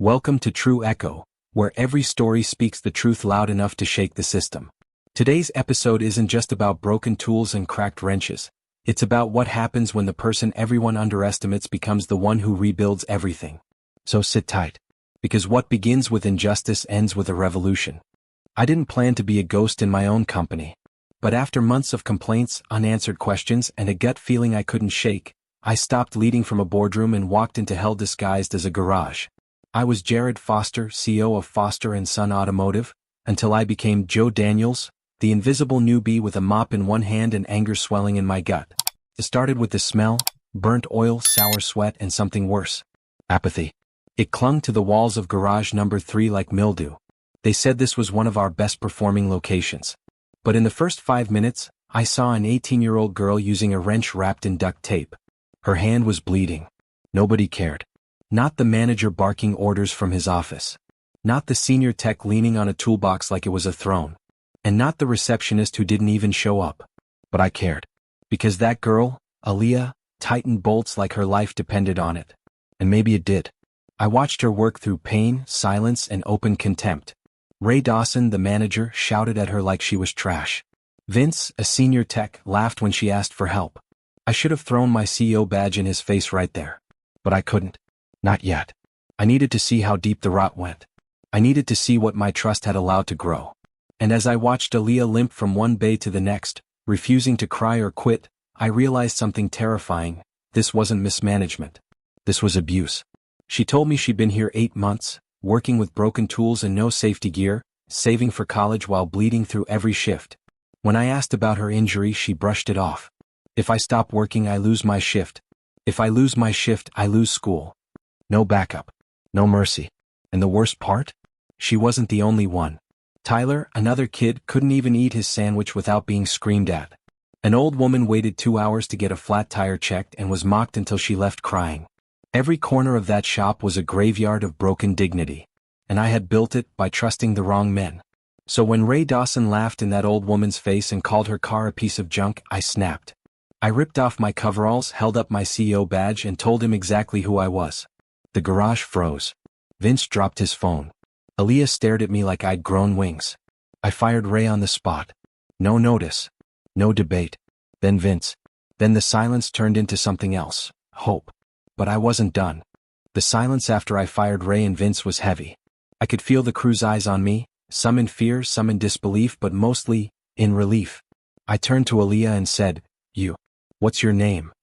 Welcome to True Echo, where every story speaks the truth loud enough to shake the system. Today's episode isn't just about broken tools and cracked wrenches. It's about what happens when the person everyone underestimates becomes the one who rebuilds everything. So sit tight, because what begins with injustice ends with a revolution. I didn't plan to be a ghost in my own company. But after months of complaints, unanswered questions, and a gut feeling I couldn't shake, I stopped leading from a boardroom and walked into hell disguised as a garage. I was Jared Foster, CEO of Foster & Son Automotive, until I became Joe Daniels, the invisible newbie with a mop in one hand and anger swelling in my gut. It started with the smell, burnt oil, sour sweat, and something worse. Apathy. It clung to the walls of garage number 3 like mildew. They said this was one of our best performing locations. But in the first 5 minutes, I saw an 18-year-old girl using a wrench wrapped in duct tape. Her hand was bleeding. Nobody cared. Not the manager barking orders from his office. Not the senior tech leaning on a toolbox like it was a throne. And not the receptionist who didn't even show up. But I cared. Because that girl, Aaliyah, tightened bolts like her life depended on it. And maybe it did. I watched her work through pain, silence, and open contempt. Ray Dawson, the manager, shouted at her like she was trash. Vince, a senior tech, laughed when she asked for help. I should have thrown my CEO badge in his face right there. But I couldn't. Not yet. I needed to see how deep the rot went. I needed to see what my trust had allowed to grow. And as I watched Aaliyah limp from one bay to the next, refusing to cry or quit, I realized something terrifying. This wasn't mismanagement. This was abuse. She told me she'd been here 8 months, working with broken tools and no safety gear, saving for college while bleeding through every shift. When I asked about her injury, she brushed it off. If I stop working, I lose my shift. If I lose my shift, I lose school. No backup. No mercy. And the worst part? She wasn't the only one. Tyler, another kid, couldn't even eat his sandwich without being screamed at. An old woman waited 2 hours to get a flat tire checked and was mocked until she left crying. Every corner of that shop was a graveyard of broken dignity. And I had built it by trusting the wrong men. So when Ray Dawson laughed in that old woman's face and called her car a piece of junk, I snapped. I ripped off my coveralls, held up my CEO badge, and told him exactly who I was. The garage froze. Vince dropped his phone. Aaliyah stared at me like I'd grown wings. I fired Ray on the spot. No notice. No debate. Then Vince. Then the silence turned into something else. Hope. But I wasn't done. The silence after I fired Ray and Vince was heavy. I could feel the crew's eyes on me, some in fear, some in disbelief, but mostly in relief. I turned to Aaliyah and said, "You. What's your name?"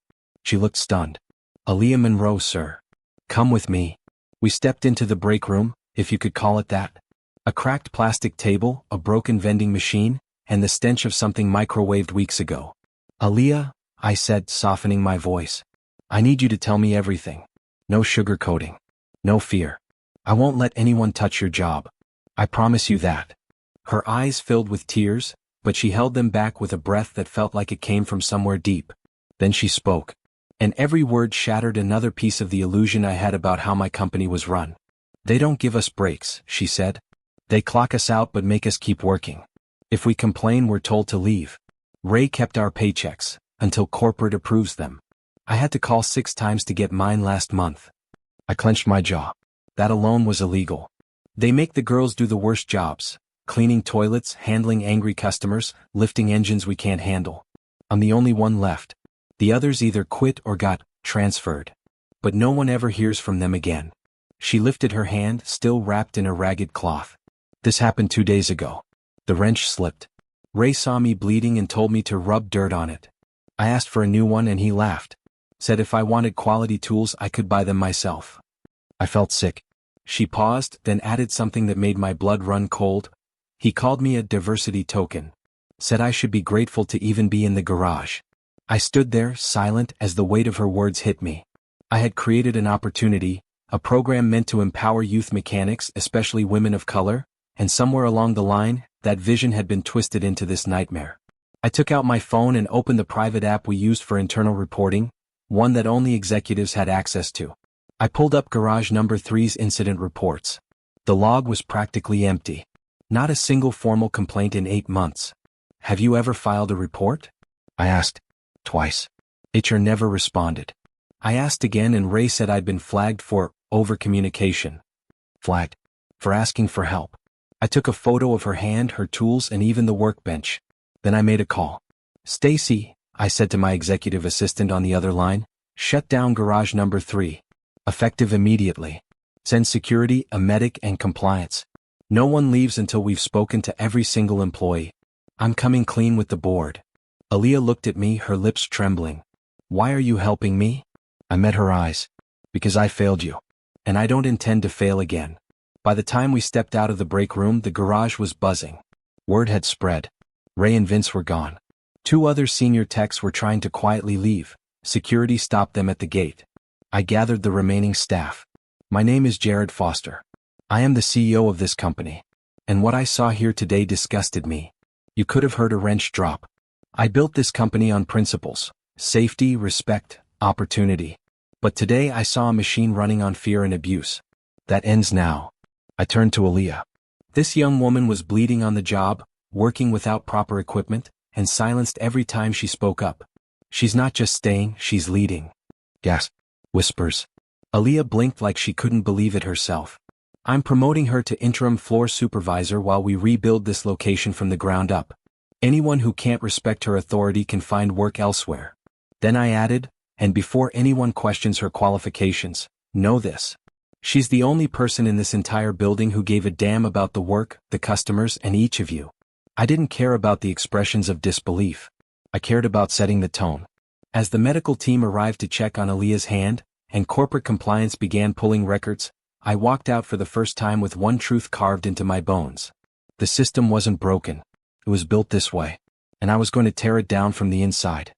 She looked stunned. "Aaliyah Monroe, sir." "Come with me." We stepped into the break room, if you could call it that. A cracked plastic table, a broken vending machine, and the stench of something microwaved weeks ago. "Aaliyah," I said, softening my voice. "I need you to tell me everything. No sugarcoating. No fear. I won't let anyone touch your job. I promise you that." Her eyes filled with tears, but she held them back with a breath that felt like it came from somewhere deep. Then she spoke. And every word shattered another piece of the illusion I had about how my company was run. "They don't give us breaks," she said. "They clock us out but make us keep working. If we complain, we're told to leave. Ray kept our paychecks, until corporate approves them. I had to call 6 times to get mine last month." I clenched my jaw. That alone was illegal. They make the girls do the worst jobs, cleaning toilets, handling angry customers, lifting engines we can't handle. I'm the only one left. The others either quit or got transferred. But no one ever hears from them again. She lifted her hand, still wrapped in a ragged cloth. "This happened 2 days ago. The wrench slipped. Ray saw me bleeding and told me to rub dirt on it. I asked for a new one and he laughed. Said if I wanted quality tools I could buy them myself." I felt sick. She paused, then added something that made my blood run cold. "He called me a diversity token. Said I should be grateful to even be in the garage." I stood there, silent, as the weight of her words hit me. I had created an opportunity, a program meant to empower youth mechanics, especially women of color, and somewhere along the line, that vision had been twisted into this nightmare. I took out my phone and opened the private app we used for internal reporting, one that only executives had access to. I pulled up garage number 3's incident reports. The log was practically empty. Not a single formal complaint in 8 months. "Have you ever filed a report?" I asked. "Twice." HR never responded. I asked again and Ray said I'd been flagged for overcommunication. Flagged. For asking for help. I took a photo of her hand, her tools, and even the workbench. Then I made a call. Stacy, I said to my executive assistant on the other line, shut down garage number 3. Effective immediately. Send security, a medic, and compliance. No one leaves until we've spoken to every single employee. I'm coming clean with the board. Aaliyah looked at me, her lips trembling. Why are you helping me? I met her eyes. Because I failed you. And I don't intend to fail again. By the time we stepped out of the break room, the garage was buzzing. Word had spread. Ray and Vince were gone. 2 other senior techs were trying to quietly leave. Security stopped them at the gate. I gathered the remaining staff. My name is Jared Foster. I am the CEO of this company. And what I saw here today disgusted me. You could have heard a wrench drop. I built this company on principles: safety, respect, opportunity. But today I saw a machine running on fear and abuse. That ends now. I turned to Aaliyah. This young woman was bleeding on the job, working without proper equipment, and silenced every time she spoke up. She's not just staying, she's leading. Gasp. Whispers. Aaliyah blinked like she couldn't believe it herself. I'm promoting her to interim floor supervisor while we rebuild this location from the ground up. Anyone who can't respect her authority can find work elsewhere. Then I added, and before anyone questions her qualifications, know this. She's the only person in this entire building who gave a damn about the work, the customers, and each of you. I didn't care about the expressions of disbelief. I cared about setting the tone. As the medical team arrived to check on Aaliyah's hand, and corporate compliance began pulling records, I walked out for the first time with one truth carved into my bones. The system wasn't broken. It was built this way. And I was going to tear it down from the inside.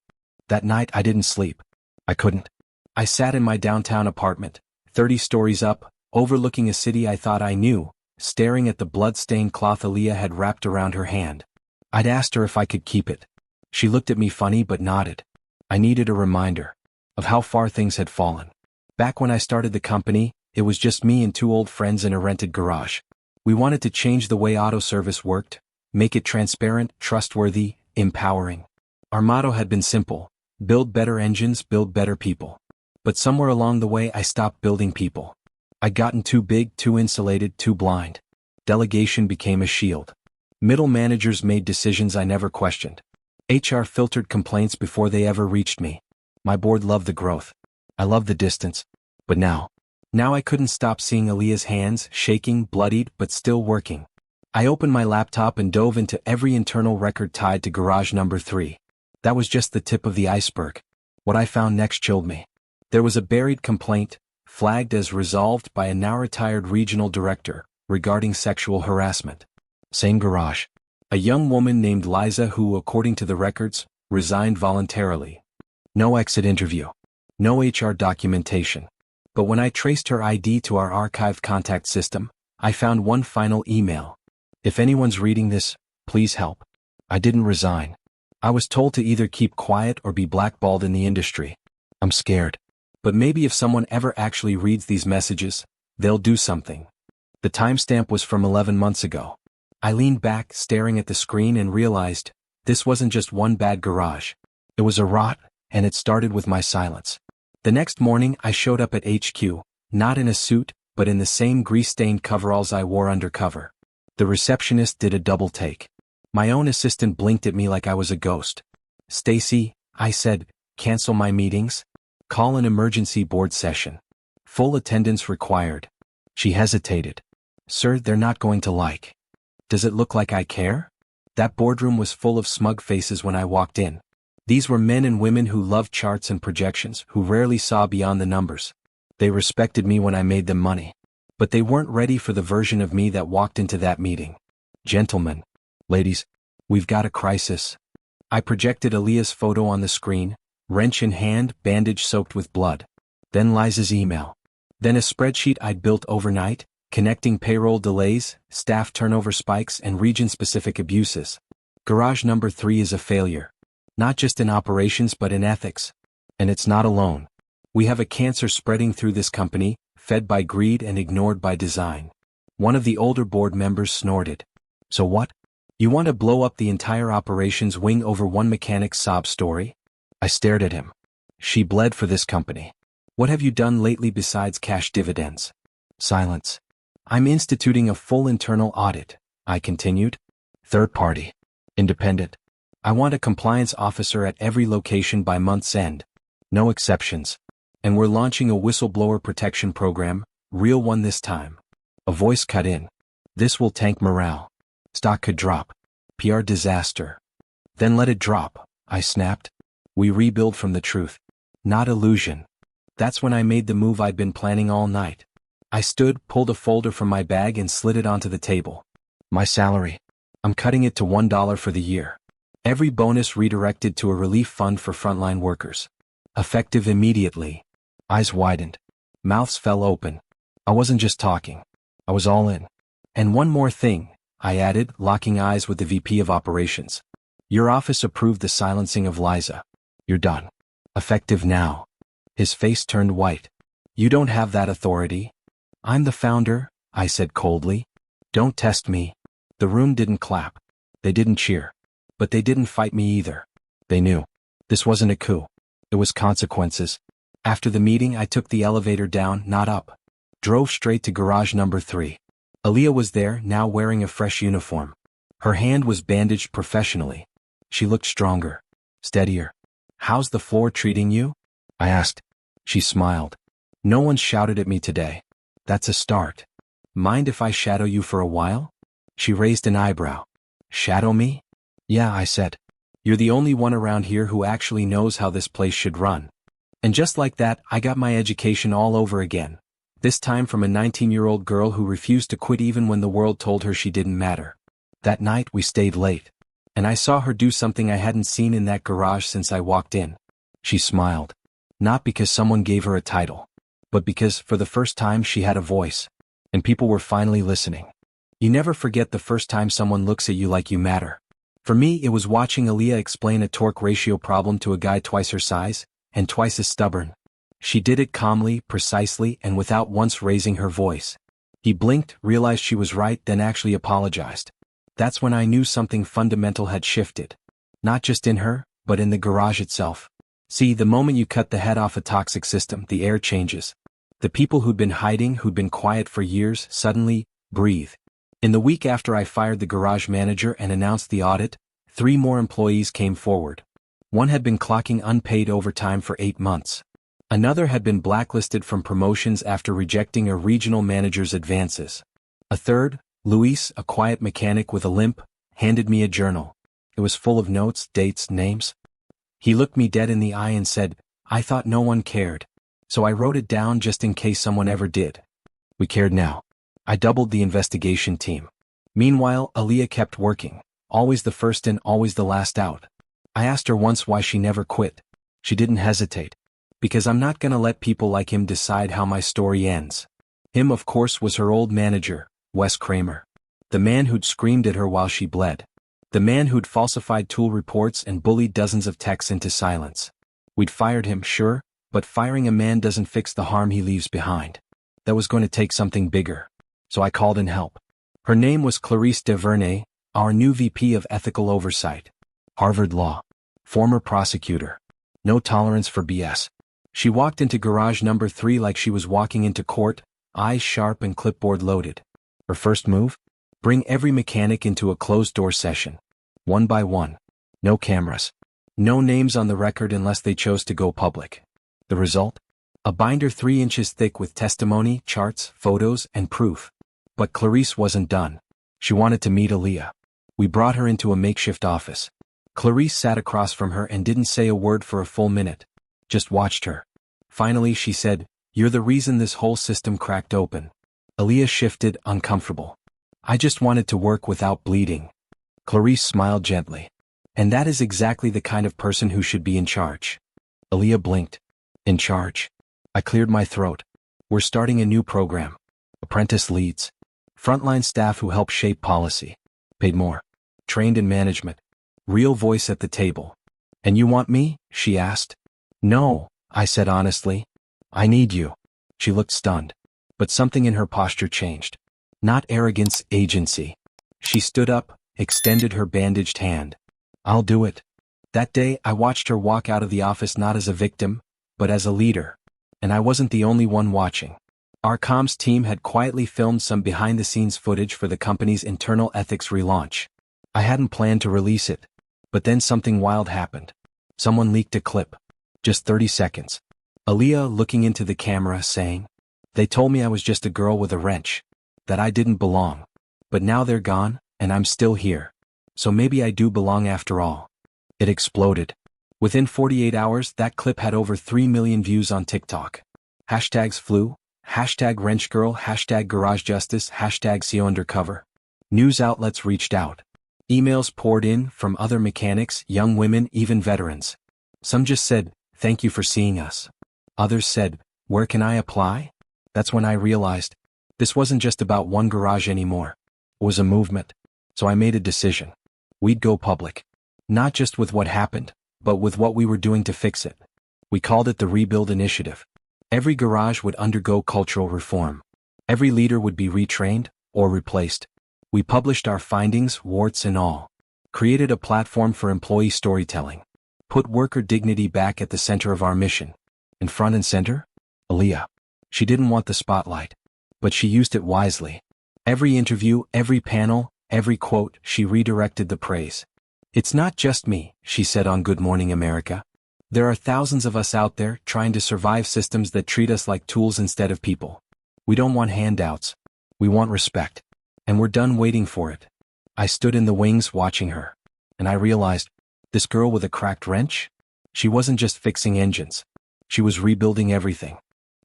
That night I didn't sleep. I couldn't. I sat in my downtown apartment, 30 stories up, overlooking a city I thought I knew, staring at the blood-stained cloth Aaliyah had wrapped around her hand. I'd asked her if I could keep it. She looked at me funny but nodded. I needed a reminder of how far things had fallen. Back when I started the company, it was just me and 2 old friends in a rented garage. We wanted to change the way auto service worked, make it transparent, trustworthy, empowering. Our motto had been simple: build better engines, build better people. But somewhere along the way I stopped building people. I'd gotten too big, too insulated, too blind. Delegation became a shield. Middle managers made decisions I never questioned. HR filtered complaints before they ever reached me. My board loved the growth. I loved the distance. But now I couldn't stop seeing Aaliyah's hands, shaking, bloodied, but still working. I opened my laptop and dove into every internal record tied to garage number 3. That was just the tip of the iceberg. What I found next chilled me. There was a buried complaint, flagged as resolved by a now-retired regional director, regarding sexual harassment. Same garage. A young woman named Liza who, according to the records, resigned voluntarily. No exit interview. No HR documentation. But when I traced her ID to our archived contact system, I found one final email. If anyone's reading this, please help. I didn't resign. I was told to either keep quiet or be blackballed in the industry. I'm scared. But maybe if someone ever actually reads these messages, they'll do something. The timestamp was from 11 months ago. I leaned back, staring at the screen, and realized this wasn't just one bad garage. It was a rot, and it started with my silence. The next morning I showed up at HQ, not in a suit, but in the same grease-stained coveralls I wore undercover. The receptionist did a double take. My own assistant blinked at me like I was a ghost. Stacy, I said, cancel my meetings? Call an emergency board session. Full attendance required. She hesitated. Sir, they're not going to like. Does it look like I care? That boardroom was full of smug faces when I walked in. These were men and women who loved charts and projections, who rarely saw beyond the numbers. They respected me when I made them money. But they weren't ready for the version of me that walked into that meeting. Gentlemen, ladies, we've got a crisis. I projected Aaliyah's photo on the screen, wrench in hand, bandage soaked with blood. Then Liza's email. Then a spreadsheet I'd built overnight, connecting payroll delays, staff turnover spikes, and region-specific abuses. Garage number 3 is a failure. Not just in operations but in ethics. And it's not alone. We have a cancer spreading through this company, fed by greed and ignored by design. One of the older board members snorted. So what? You want to blow up the entire operations wing over one mechanic's sob story? I stared at him. She bled for this company. What have you done lately besides cash dividends? Silence. I'm instituting a full internal audit, I continued. Third party. Independent. I want a compliance officer at every location by month's end. No exceptions. And we're launching a whistleblower protection program, real one this time. A voice cut in. This will tank morale. Stock could drop. PR disaster. Then let it drop, I snapped. We rebuild from the truth. Not illusion. That's when I made the move I'd been planning all night. I stood, pulled a folder from my bag and slid it onto the table. My salary. I'm cutting it to $1 for the year. Every bonus redirected to a relief fund for frontline workers. Effective immediately. Eyes widened. Mouths fell open. I wasn't just talking. I was all in. And one more thing, I added, locking eyes with the VP of Operations. Your office approved the silencing of Liza. You're done. Effective now. His face turned white. You don't have that authority. I'm the founder, I said coldly. Don't test me. The room didn't clap. They didn't cheer. But they didn't fight me either. They knew. This wasn't a coup. It was consequences. After the meeting, I took the elevator down, not up. Drove straight to garage number 3. Aaliyah was there, now wearing a fresh uniform. Her hand was bandaged professionally. She looked stronger. Steadier. How's the floor treating you? I asked. She smiled. No one shouted at me today. That's a start. Mind if I shadow you for a while? She raised an eyebrow. Shadow me? Yeah, I said. You're the only one around here who actually knows how this place should run. And just like that, I got my education all over again. This time from a 19-year-old girl who refused to quit even when the world told her she didn't matter. That night we stayed late. And I saw her do something I hadn't seen in that garage since I walked in. She smiled. Not because someone gave her a title, but because, for the first time, she had a voice. And people were finally listening. You never forget the first time someone looks at you like you matter. For me, it was watching Aaliyah explain a torque ratio problem to a guy twice her size, and twice as stubborn. She did it calmly, precisely, and without once raising her voice. He blinked, realized she was right, then actually apologized. That's when I knew something fundamental had shifted. Not just in her, but in the garage itself. See, the moment you cut the head off a toxic system, the air changes. The people who'd been hiding, who'd been quiet for years, suddenly breathe. In the week after I fired the garage manager and announced the audit, 3 more employees came forward. One had been clocking unpaid overtime for 8 months. Another had been blacklisted from promotions after rejecting a regional manager's advances. A third, Luis, a quiet mechanic with a limp, handed me a journal. It was full of notes, dates, names. He looked me dead in the eye and said, I thought no one cared. So I wrote it down just in case someone ever did. We cared now. I doubled the investigation team. Meanwhile, Aaliyah kept working, always the first in, always the last out. I asked her once why she never quit. She didn't hesitate. Because I'm not gonna let people like him decide how my story ends. Him, of course, was her old manager, Wes Kramer. The man who'd screamed at her while she bled. The man who'd falsified tool reports and bullied dozens of techs into silence. We'd fired him, sure, but firing a man doesn't fix the harm he leaves behind. That was going to take something bigger. So I called in help. Her name was Clarice DeVernay, our new VP of Ethical Oversight. Harvard Law. Former prosecutor. No tolerance for BS. She walked into garage number 3 like she was walking into court, eyes sharp and clipboard loaded. Her first move? Bring every mechanic into a closed-door session. One by one. No cameras. No names on the record unless they chose to go public. The result? A binder 3 inches thick with testimony, charts, photos, and proof. But Clarice wasn't done. She wanted to meet Aaliyah. We brought her into a makeshift office. Clarice sat across from her and didn't say a word for a full minute. Just watched her. Finally she said, You're the reason this whole system cracked open. Aaliyah shifted, uncomfortable. I just wanted to work without bleeding. Clarice smiled gently. And that is exactly the kind of person who should be in charge. Aaliyah blinked. In charge? I cleared my throat. We're starting a new program. Apprentice leads. Frontline staff who help shape policy. Paid more. Trained in management. Real voice at the table. And you want me? She asked. No, I said honestly. I need you. She looked stunned. But something in her posture changed. Not arrogance, agency. She stood up, extended her bandaged hand. I'll do it. That day, I watched her walk out of the office not as a victim, but as a leader. And I wasn't the only one watching. Our comms team had quietly filmed some behind-the-scenes footage for the company's internal ethics relaunch. I hadn't planned to release it. But then something wild happened. Someone leaked a clip. Just 30 seconds. Aaliyah looking into the camera saying, "They told me I was just a girl with a wrench. That I didn't belong. But now they're gone, and I'm still here. So maybe I do belong after all." It exploded. Within 48 hours, that clip had over 3 million views on TikTok. Hashtags flew, #WrenchGirl, #GarageJustice, #CEO Undercover. News outlets reached out. Emails poured in from other mechanics, young women, even veterans. Some just said, "Thank you for seeing us." Others said, "Where can I apply?" That's when I realized, this wasn't just about one garage anymore. It was a movement. So I made a decision. We'd go public. Not just with what happened, but with what we were doing to fix it. We called it the Rebuild Initiative. Every garage would undergo cultural reform. Every leader would be retrained or replaced. We published our findings, warts and all. Created a platform for employee storytelling. Put worker dignity back at the center of our mission. And front and center? Aaliyah. She didn't want the spotlight. But she used it wisely. Every interview, every panel, every quote, she redirected the praise. "It's not just me," she said on Good Morning America. "There are thousands of us out there trying to survive systems that treat us like tools instead of people. We don't want handouts. We want respect. And we're done waiting for it." I stood in the wings watching her. And I realized, this girl with a cracked wrench? She wasn't just fixing engines. She was rebuilding everything.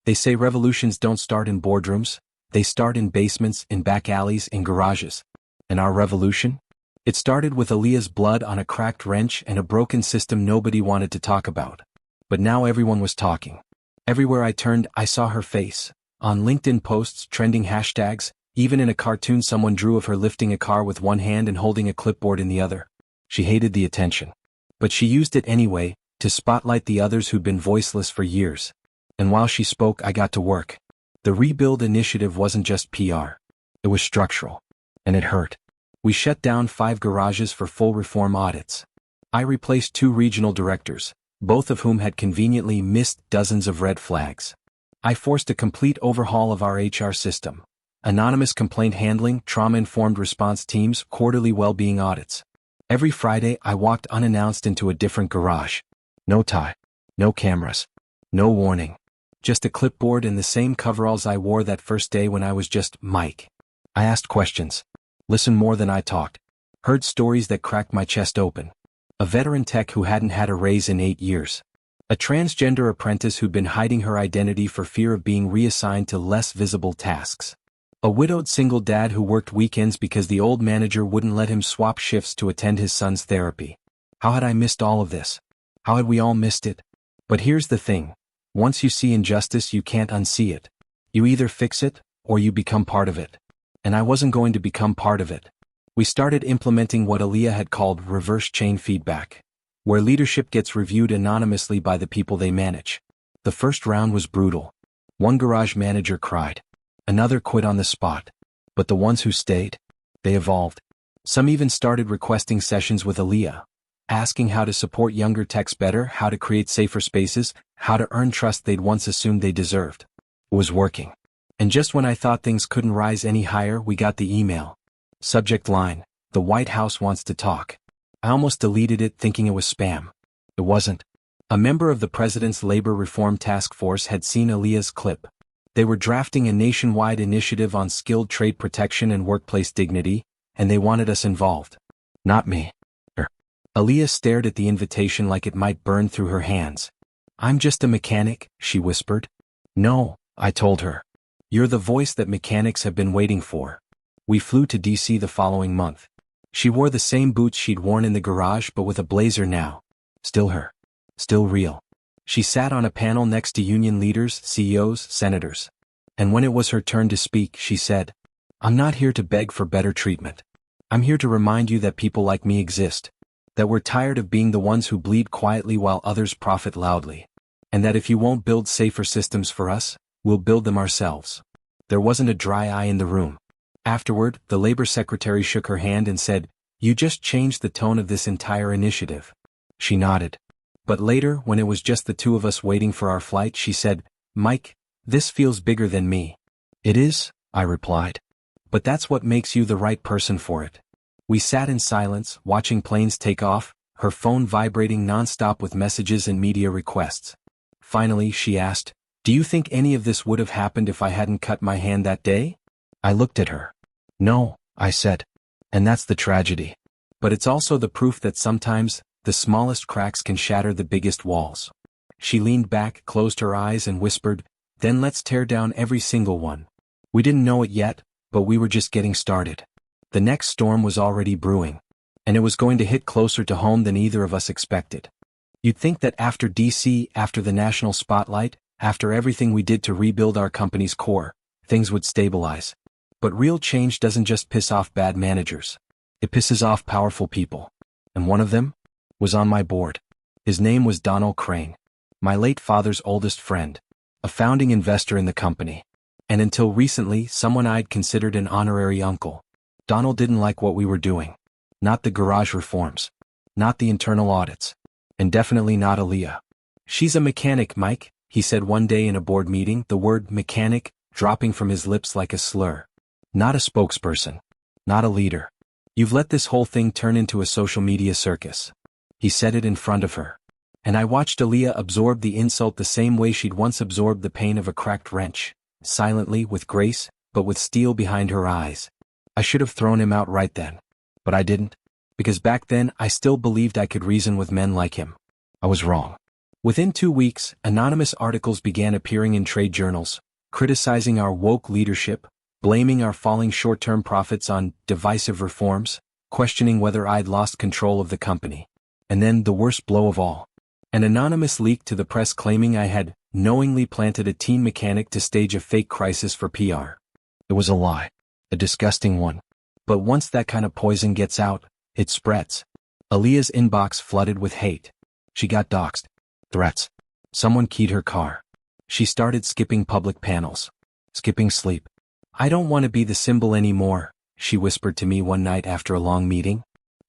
They say revolutions don't start in boardrooms. They start in basements, in back alleys, in garages. And our revolution? It started with Aaliyah's blood on a cracked wrench and a broken system nobody wanted to talk about. But now everyone was talking. Everywhere I turned, I saw her face. On LinkedIn posts, trending hashtags, even in a cartoon someone drew of her lifting a car with one hand and holding a clipboard in the other. She hated the attention. But she used it anyway, to spotlight the others who'd been voiceless for years. And while she spoke, I got to work. The Rebuild Initiative wasn't just PR. It was structural. And it hurt. We shut down 5 garages for full reform audits. I replaced 2 regional directors, both of whom had conveniently missed dozens of red flags. I forced a complete overhaul of our HR system. Anonymous complaint handling, trauma-informed response teams, quarterly well-being audits. Every Friday I walked unannounced into a different garage. No tie. No cameras. No warning. Just a clipboard and the same coveralls I wore that first day when I was just Mike. I asked questions. Listened more than I talked. Heard stories that cracked my chest open. A veteran tech who hadn't had a raise in 8 years. A transgender apprentice who'd been hiding her identity for fear of being reassigned to less visible tasks. A widowed single dad who worked weekends because the old manager wouldn't let him swap shifts to attend his son's therapy. How had I missed all of this? How had we all missed it? But here's the thing. Once you see injustice, you can't unsee it. You either fix it, or you become part of it. And I wasn't going to become part of it. We started implementing what Aaliyah had called reverse chain feedback, where leadership gets reviewed anonymously by the people they manage. The first round was brutal. One garage manager cried. Another quit on the spot. But the ones who stayed, they evolved. Some even started requesting sessions with Aaliyah, asking how to support younger techs better, how to create safer spaces, how to earn trust they'd once assumed they deserved. It was working. And just when I thought things couldn't rise any higher, we got the email. Subject line, "The White House wants to talk." I almost deleted it thinking it was spam. It wasn't. A member of the President's Labor Reform Task Force had seen Aaliyah's clip. They were drafting a nationwide initiative on skilled trade protection and workplace dignity, and they wanted us involved. Not me. Aaliyah stared at the invitation like it might burn through her hands. "I'm just a mechanic," she whispered. "No," I told her. "You're the voice that mechanics have been waiting for." We flew to DC the following month. She wore the same boots she'd worn in the garage but with a blazer now. Still her. Still real. She sat on a panel next to union leaders, CEOs, senators. And when it was her turn to speak, she said, "I'm not here to beg for better treatment. I'm here to remind you that people like me exist. That we're tired of being the ones who bleed quietly while others profit loudly. And that if you won't build safer systems for us, we'll build them ourselves." There wasn't a dry eye in the room. Afterward, the labor secretary shook her hand and said, "You just changed the tone of this entire initiative." She nodded. But later, when it was just the two of us waiting for our flight, she said, "Mike, this feels bigger than me. It is, I replied. But that's what makes you the right person for it. We sat in silence, watching planes take off, her phone vibrating nonstop with messages and media requests. Finally, she asked, "Do you think any of this would have happened if I hadn't cut my hand that day?" I looked at her. "No," I said. And that's the tragedy. But it's also the proof that sometimes, the smallest cracks can shatter the biggest walls. She leaned back, closed her eyes and whispered, "Then let's tear down every single one." We didn't know it yet, but we were just getting started. The next storm was already brewing. And it was going to hit closer to home than either of us expected. You'd think that after DC, after the national spotlight, after everything we did to rebuild our company's core, things would stabilize. But real change doesn't just piss off bad managers. It pisses off powerful people. And one of them was on my board. His name was Donald Crane, my late father's oldest friend, a founding investor in the company. And until recently, someone I'd considered an honorary uncle. Donald didn't like what we were doing. Not the garage reforms. Not the internal audits. And definitely not Aaliyah. "She's a mechanic, Mike," he said one day in a board meeting, the word mechanic dropping from his lips like a slur. "Not a spokesperson. Not a leader. You've let this whole thing turn into a social media circus." He said it in front of her. And I watched Aaliyah absorb the insult the same way she'd once absorbed the pain of a cracked wrench, silently, with grace, but with steel behind her eyes. I should have thrown him out right then. But I didn't. Because back then I still believed I could reason with men like him. I was wrong. Within 2 weeks, anonymous articles began appearing in trade journals, criticizing our woke leadership, blaming our falling short-term profits on divisive reforms, questioning whether I'd lost control of the company. And then the worst blow of all. An anonymous leak to the press claiming I had knowingly planted a teen mechanic to stage a fake crisis for PR. It was a lie. A disgusting one. But once that kind of poison gets out, it spreads. Aaliyah's inbox flooded with hate. She got doxxed. Threats. Someone keyed her car. She started skipping public panels. Skipping sleep. "I don't want to be the symbol anymore," she whispered to me one night after a long meeting.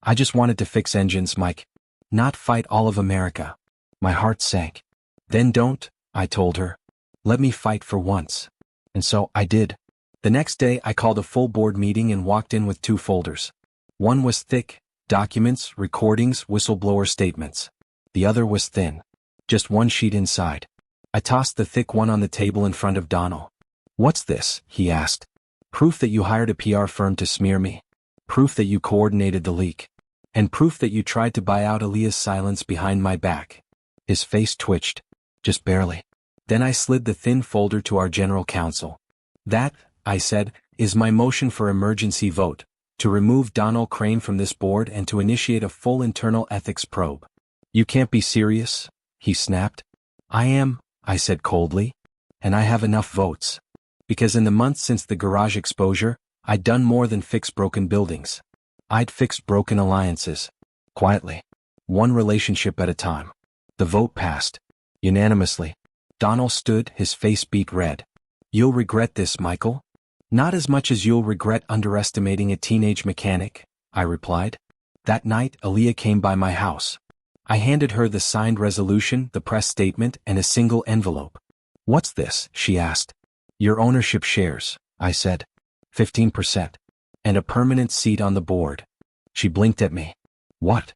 "I just wanted to fix engines, Mike. Not fight all of America." My heart sank. "Then don't," I told her. "Let me fight for once." And so I did. The next day I called a full board meeting and walked in with 2 folders. One was thick, documents, recordings, whistleblower statements. The other was thin. Just 1 sheet inside. I tossed the thick one on the table in front of Donald. "What's this?" he asked. "Proof that you hired a PR firm to smear me. Proof that you coordinated the leak. And proof that you tried to buy out Aaliyah's silence behind my back." His face twitched. Just barely. Then I slid the thin folder to our general counsel. "That," I said, "is my motion for emergency vote, to remove Donald Crane from this board and to initiate a full internal ethics probe." "You can't be serious," he snapped. "I am," I said coldly. "And I have enough votes." Because in the months since the garage exposure, I'd done more than fix broken buildings. I'd fixed broken alliances. Quietly. One relationship at a time. The vote passed. Unanimously. Donald stood, his face beet red. "You'll regret this, Michael." "Not as much as you'll regret underestimating a teenage mechanic," I replied. That night, Aaliyah came by my house. I handed her the signed resolution, the press statement, and a single envelope. "What's this?" she asked. "Your ownership shares," I said. 15%. And a permanent seat on the board. She blinked at me. "What?"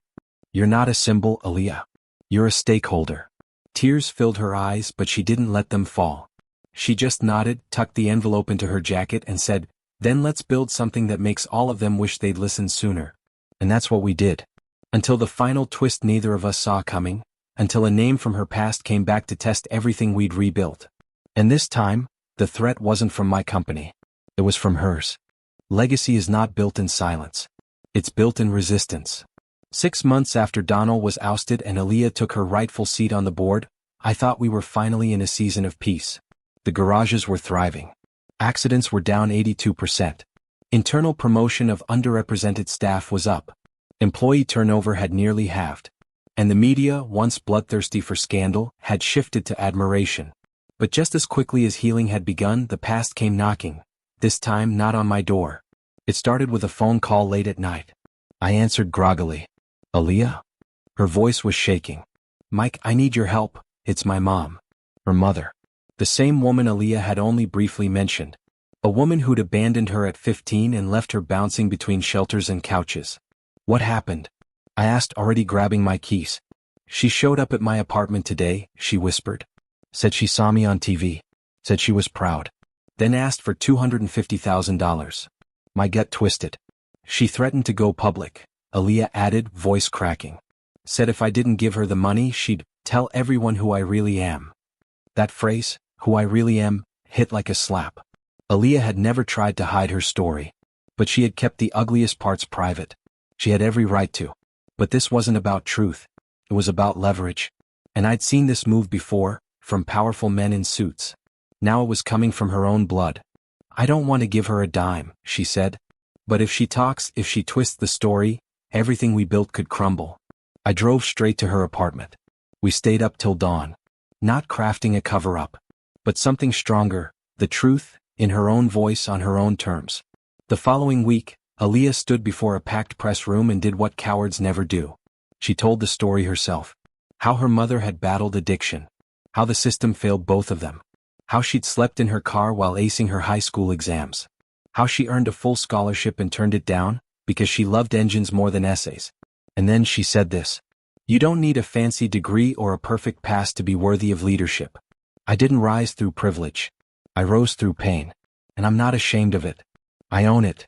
"You're not a symbol, Aaliyah. You're a stakeholder." Tears filled her eyes, but she didn't let them fall. She just nodded, tucked the envelope into her jacket and said, "Then let's build something that makes all of them wish they'd listened sooner." And that's what we did. Until the final twist neither of us saw coming, until a name from her past came back to test everything we'd rebuilt. And this time, the threat wasn't from my company. It was from hers. Legacy is not built in silence. It's built in resistance. 6 months after Donald was ousted and Aaliyah took her rightful seat on the board, I thought we were finally in a season of peace. The garages were thriving. Accidents were down 82%. Internal promotion of underrepresented staff was up. Employee turnover had nearly halved. And the media, once bloodthirsty for scandal, had shifted to admiration. But just as quickly as healing had begun, the past came knocking. This time not on my door. It started with a phone call late at night. I answered groggily. "Aaliyah?" Her voice was shaking. "Mike, I need your help. It's my mom." Her mother. The same woman Aaliyah had only briefly mentioned. A woman who'd abandoned her at 15 and left her bouncing between shelters and couches. What happened? I asked, already grabbing my keys. She showed up at my apartment today, she whispered. Said she saw me on TV. Said she was proud. Then asked for $250,000. My gut twisted. She threatened to go public, Aaliyah added, voice cracking. Said if I didn't give her the money, she'd tell everyone who I really am. That phrase, who I really am, hit like a slap. Aaliyah had never tried to hide her story. But she had kept the ugliest parts private. She had every right to. But this wasn't about truth. It was about leverage. And I'd seen this move before, from powerful men in suits. Now it was coming from her own blood. I don't want to give her a dime, she said. But if she talks, if she twists the story, everything we built could crumble. I drove straight to her apartment. We stayed up till dawn. Not crafting a cover-up. But something stronger, the truth, in her own voice on her own terms. The following week, Aaliyah stood before a packed press room and did what cowards never do. She told the story herself. How her mother had battled addiction. How the system failed both of them. How she'd slept in her car while acing her high school exams. How she earned a full scholarship and turned it down, because she loved engines more than essays. And then she said this. You don't need a fancy degree or a perfect past to be worthy of leadership. I didn't rise through privilege. I rose through pain. And I'm not ashamed of it. I own it.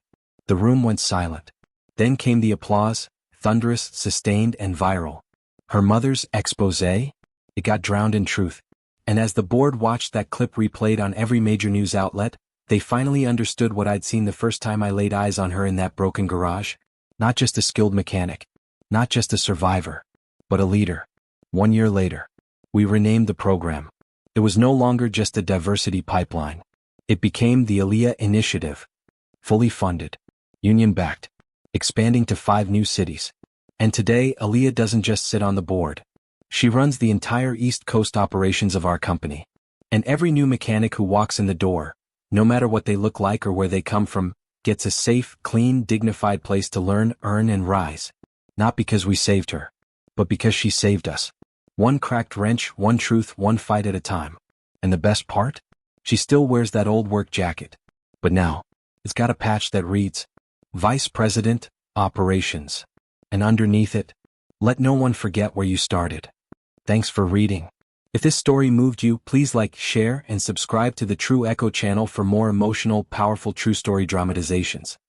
The room went silent. Then came the applause, thunderous, sustained, and viral. Her mother's exposé? It got drowned in truth. And as the board watched that clip replayed on every major news outlet, they finally understood what I'd seen the first time I laid eyes on her in that broken garage. Not just a skilled mechanic. Not just a survivor. But a leader. 1 year later, we renamed the program. It was no longer just a diversity pipeline. It became the Aaliyah Initiative. Fully funded. Union-backed. Expanding to 5 new cities. And today, Aaliyah doesn't just sit on the board. She runs the entire East Coast operations of our company. And every new mechanic who walks in the door, no matter what they look like or where they come from, gets a safe, clean, dignified place to learn, earn, and rise. Not because we saved her, but because she saved us. One cracked wrench, one truth, one fight at a time. And the best part? She still wears that old work jacket. But now, it's got a patch that reads, Vice President, Operations. And underneath it, let no one forget where you started. Thanks for reading. If this story moved you, please like, share, and subscribe to the True Echo channel for more emotional, powerful true story dramatizations.